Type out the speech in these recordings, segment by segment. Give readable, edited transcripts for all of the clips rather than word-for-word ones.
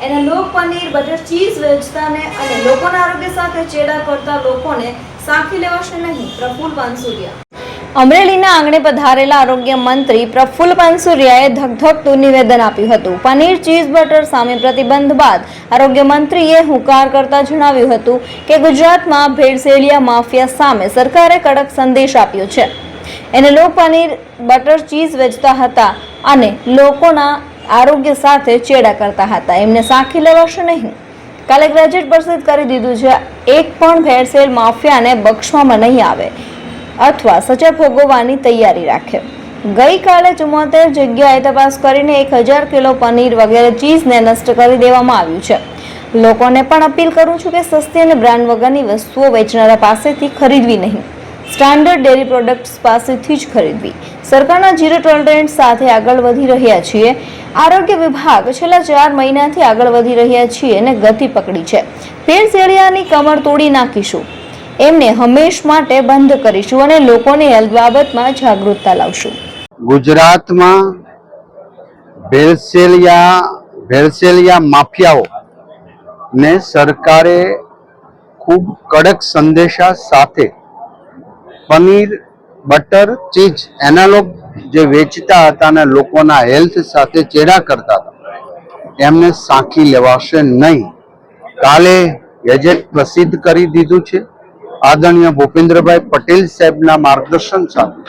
એના લોક paneer butter cheese વેચતાને અને લોકોના આરોગ્ય સાથે ચેડા કરતા લોકોને સાંખી લેવાશે નહીં. પ્રફુલ્લ પાનસુરિયા. અમરેલીના આંગણે પધારેલા આરોગ્ય મંત્રી પ્રફુલ્લ પાનસુરિયાએ ધગધગતું નિવેદન આપ્યું હતું. પનીર ચીઝ બટર સામે પ્રતિબંધ બાદ આરોગ્ય મંત્રીએ હુંકાર કરતા જણાવ્યું હતું કે ગુજરાતમાં ભેળસેળિયા માફિયા સામે સરકારે કડક સંદેશ આપ્યો છે. એને લોક પનીર બટર ચીઝ વેચતા હતા અને લોકોના આરોગ્ય સાથે ચેડા કરતા હતા. એમને સાંખી લેવાશે નહીં. કાલે ગ્રેજ્યુએટ પ્રસિદ્ધ કરી દીધું છે. એક પણ ભેળસેળ માફિયાને બક્ષવામાં નહીં આવે અથવા સજા ભોગવવાની તૈયારી રાખે. ગઈકાલે 74 જગ્યાએ તપાસ કરીને 1000 કિલો પનીર વગેરે ચીઝને નષ્ટ કરી દેવામાં આવ્યું છે. લોકોને પણ અપીલ કરું છું કે સસ્તી અને બ્રાન્ડ વગરની વસ્તુઓ વેચનારા પાસેથી ખરીદવી નહીં. સ્ટાન્ડર્ડ ડેરી પ્રોડક્ટ્સ પાસેથી જ ખરીદવી. સરકારના ઝીરો ટોલરન્સ સાથે આગળ વધી રહ્યા છીએ. આરોગ્ય વિભાગ છેલ્લા 4 મહિનાથી આગળ વધી રહ્યા છીએ અને ગતિ પકડી છે. ભેળસેળિયાની કમર તોડી નાખીશું. એમને હંમેશ માટે બંધ કરીશું અને લોકોને હેલ્થ બાબતમાં જાગૃતતા લાવશું. ગુજરાતમાં ભેળસેળિયા માફિયાઓ ને સરકારે ખૂબ કડક સંદેશા સાથે પનીર બટર ચીઝ એનાલોગ જે વેચતા હતા અને લોકોના હેલ્થ સાથે ચેડા કરતા હતા એમને સાંખી લેવાશે નહીં. કાલે ગેજેટ પ્રસિદ્ધ કરી દીધું છે. આદરણીય ભૂપેન્દ્રભાઈ પટેલ સાહેબના માર્ગદર્શન સાથે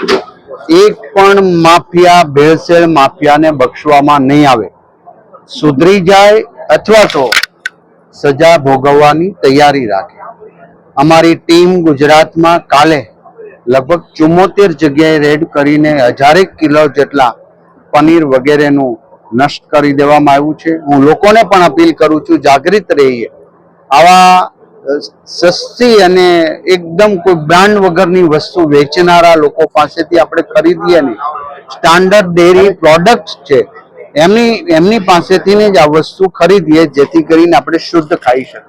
એક પણ માફિયા ભેળસેળ માફિયાને બક્ષવામાં નહીં આવે. સુધરી જાય અથવા તો સજા ભોગવવાની તૈયારી રાખે. અમારી ટીમ ગુજરાતમાં કાલે લગભગ 74 જગ્યાએ રેડ કરીને 1000 કિલો જેટલા પનીર વગેરેનું નષ્ટ કરી દેવામાં આવ્યું છે. હું લોકોને પણ અપીલ કરું છું, જાગૃત રહીએ. આવા સસ્તી અને એકદમ કોઈ બ્રાન્ડ વગરની વસ્તુ વેચનારા લોકો પાસેથી આપણે ખરીદીએ નહીં. સ્ટાન્ડર્ડ ડેરી પ્રોડક્ટ્સ છે એમની પાસેથી જ આ વસ્તુ ખરીદીએ જેથી કરીને આપણે શુદ્ધ ખાઈ શકીએ.